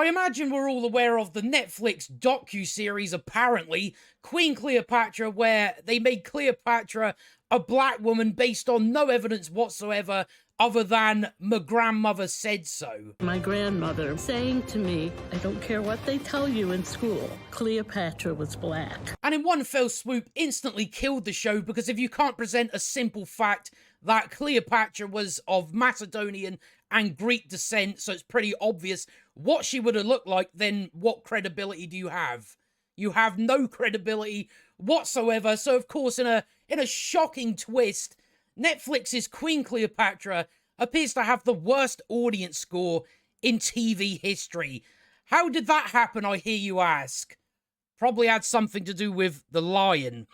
I imagine we're all aware of the Netflix docu-series, apparently, Queen Cleopatra, where they made Cleopatra a black woman based on no evidence whatsoever other than my grandmother said so. My grandmother saying to me, I don't care what they tell you in school, Cleopatra was black. And in one fell swoop, instantly killed the show, because if you can't present a simple fact that Cleopatra was of Macedonian and Greek descent, so it's pretty obvious what she would have looked like, then what credibility do you have? You have no credibility whatsoever. So of course, in a shocking twist, Netflix's Queen Cleopatra appears to have the worst audience score in TV history. How did that happen, I hear you ask? Probably had something to do with the lion.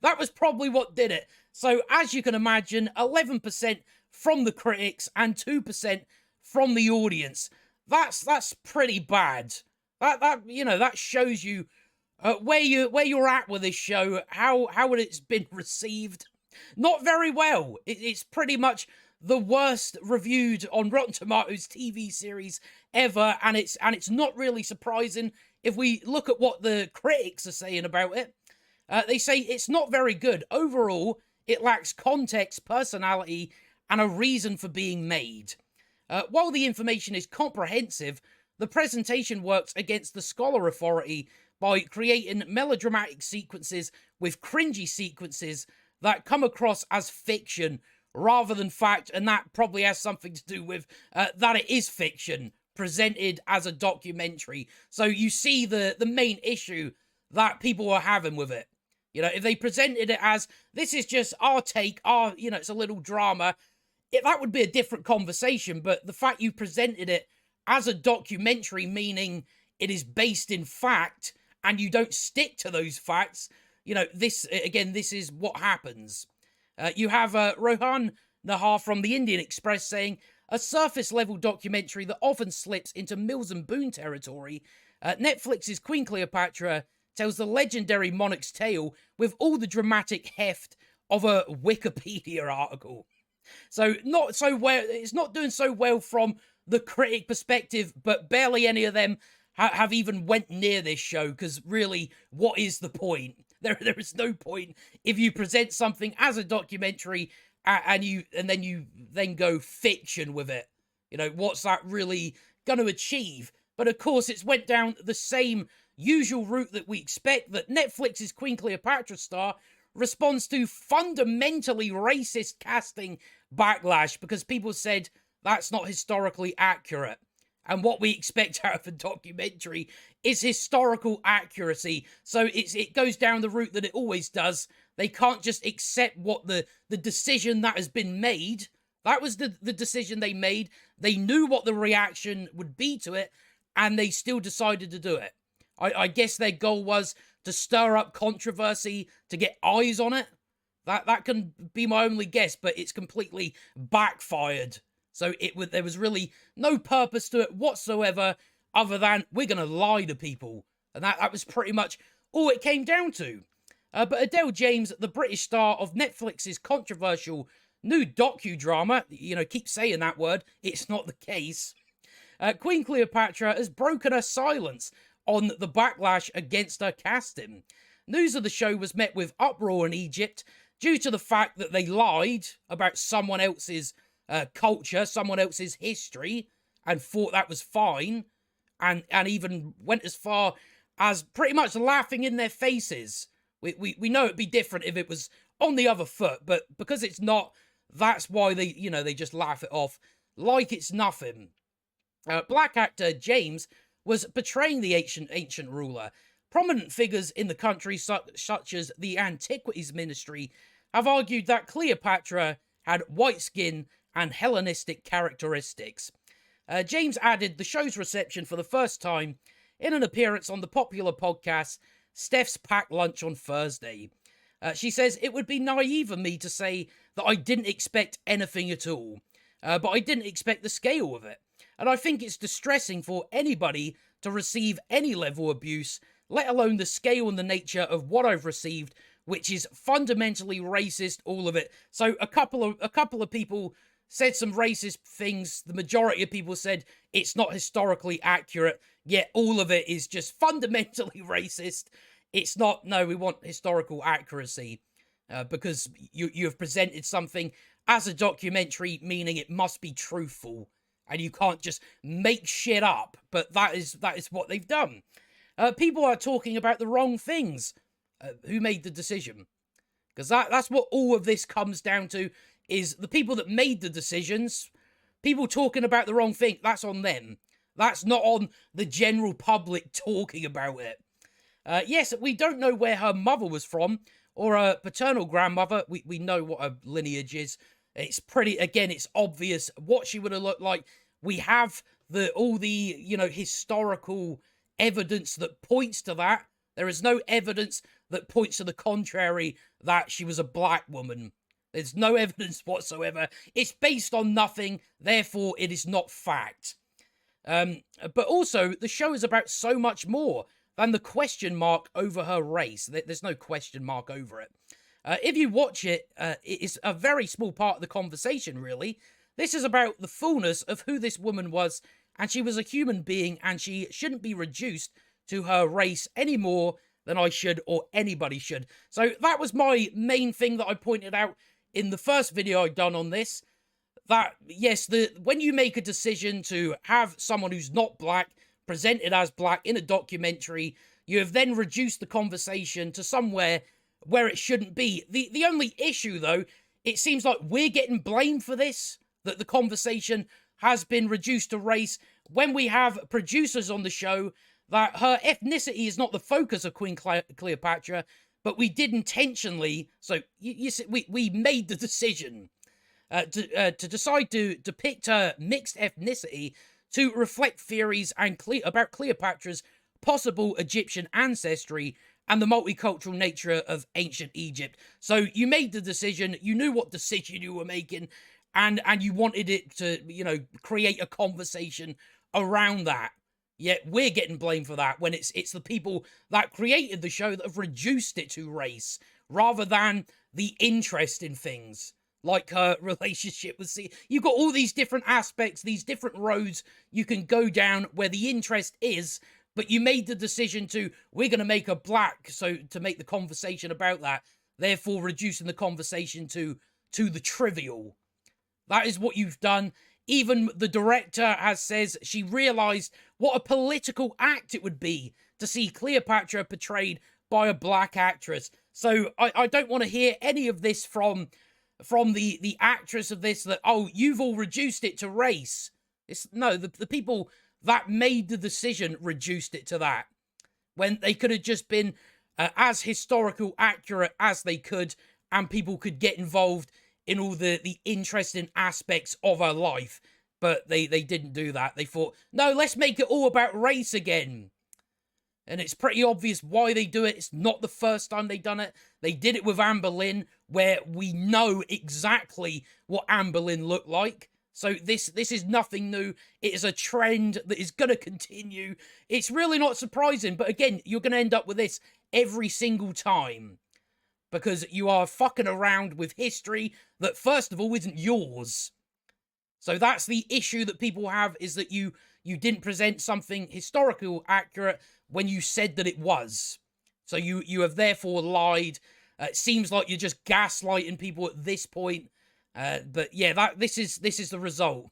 That was probably what did it. So as you can imagine, 11% from the critics and 2% from the audience. That's pretty bad. That shows you where you're at with this show, how it's been received. Not very well. It's pretty much the worst reviewed on Rotten Tomatoes TV series ever, and it's not really surprising if we look at what the critics are saying about it. They say it's not very good. Overall, it lacks context, personality, and a reason for being made. While the information is comprehensive, the presentation works against the scholar authority by creating melodramatic sequences with cringy sequences that come across as fiction rather than fact, and that probably has something to do with that it is fiction presented as a documentary. So you see the main issue that people are having with it. You know, if they presented it as, this is just our take, it's a little drama, that would be a different conversation. But the fact you presented it as a documentary, meaning it is based in fact, and you don't stick to those facts, this is what happens. You have Rohan Nahar from the Indian Express saying, a surface-level documentary that often slips into Mills and Boon territory, Netflix's Queen Cleopatra tells the legendary monarch's tale with all the dramatic heft of a Wikipedia article. So not so well. It's not doing so well from the critic perspective, but barely any of them have even went near this show, because really, what is the point? There is no point if you present something as a documentary and then you go fiction with it. What's that really going to achieve? But of course, it's went down the same usual route that we expect, that Netflix's Queen Cleopatra star responds to fundamentally racist casting backlash because people said that's not historically accurate. And what we expect out of a documentary is historical accuracy. So it goes down the route that it always does. They can't just accept what the decision that has been made. That was the decision they made. They knew what the reaction would be to it, and they still decided to do it. I guess their goal was to stir up controversy, to get eyes on it. That can be my only guess, but it's completely backfired. So there was really no purpose to it whatsoever, other than we're going to lie to people. And that was pretty much all it came down to. But Adele James, the British star of Netflix's controversial new docudrama, keep saying that word, it's not the case. Queen Cleopatra has broken her silence on the backlash against her casting. News of the show was met with uproar in Egypt due to the fact that they lied about someone else's culture, someone else's history, and thought that was fine, and even went as far as pretty much laughing in their faces. We know it'd be different if it was on the other foot, but because it's not, that's why they just laugh it off like it's nothing. Black actor James was portraying the ancient ruler. Prominent figures in the country, such as the Antiquities Ministry, have argued that Cleopatra had white skin and Hellenistic characteristics. James added the show's reception for the first time in an appearance on the popular podcast Steph's Packed Lunch on Thursday. She says, it would be naive of me to say that I didn't expect anything at all, but I didn't expect the scale of it. And I think it's distressing for anybody to receive any level of abuse, let alone the scale and the nature of what I've received, which is fundamentally racist, all of it. So a couple of people said some racist things. The majority of people said it's not historically accurate, yet all of it is just fundamentally racist. It's not, no, we want historical accuracy, because you have presented something as a documentary, meaning it must be truthful, and you can't just make shit up. But that is what they've done. People are talking about the wrong things. Who made the decision? Because that's what all of this comes down to, is the people that made the decisions. People talking about the wrong thing, that's on them. That's not on the general public talking about it. Yes, we don't know where her mother was from, or her paternal grandmother. We know what her lineage is. It's pretty, again, it's obvious what she would have looked like. We have all the, historical evidence that points to that. There is no evidence that points to the contrary, that she was a black woman. There's no evidence whatsoever. It's based on nothing, therefore it is not fact. But also, the show is about so much more than the question mark over her race. There's no question mark over it. If you watch it, it is a very small part of the conversation, really. This is about the fullness of who this woman was, and she was a human being, and she shouldn't be reduced to her race any more than I should, or anybody should. So that was my main thing that I pointed out in the first video I'd done on this. That, yes, when you make a decision to have someone who's not black presented as black in a documentary, you have then reduced the conversation to somewhere where it shouldn't be. The only issue, though, it seems like we're getting blamed for this, that the conversation has been reduced to race, when we have producers on the show that her ethnicity is not the focus of Queen Cleopatra, but we did intentionally. So you see, we made the decision to decide to depict her mixed ethnicity to reflect theories about Cleopatra's possible Egyptian ancestry and the multicultural nature of ancient Egypt. So you made the decision, you knew what decision you were making, and you wanted it to, create a conversation around that. Yet we're getting blamed for that, when it's the people that created the show that have reduced it to race, rather than the interest in things. Like her relationship with you've got all these different aspects, these different roads you can go down where the interest is, but you made the decision we're going to make her black, so to make the conversation about that, therefore reducing the conversation to the trivial. That is what you've done. Even the director says she realized what a political act it would be to see Cleopatra portrayed by a black actress. So I don't want to hear any of this from the actress of this, that, oh, you've all reduced it to race. No, the people that made the decision reduced it to that, when they could have just been as historical accurate as they could, and people could get involved in all the interesting aspects of her life. But they didn't do that. They thought, no, let's make it all about race again. And it's pretty obvious why they do it. It's not the first time they've done it. They did it with Anne Boleyn, where we know exactly what Anne Boleyn looked like. So this is nothing new. It is a trend that is going to continue. It's really not surprising. But again, you're going to end up with this every single time, because you are fucking around with history that, first of all, isn't yours. So that's the issue that people have, is that you didn't present something historical accurate when you said that it was. So you have therefore lied. It seems like you're just gaslighting people at this point. But yeah, this is the result.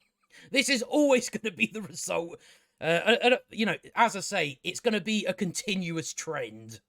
This is always going to be the result. As I say, it's going to be a continuous trend.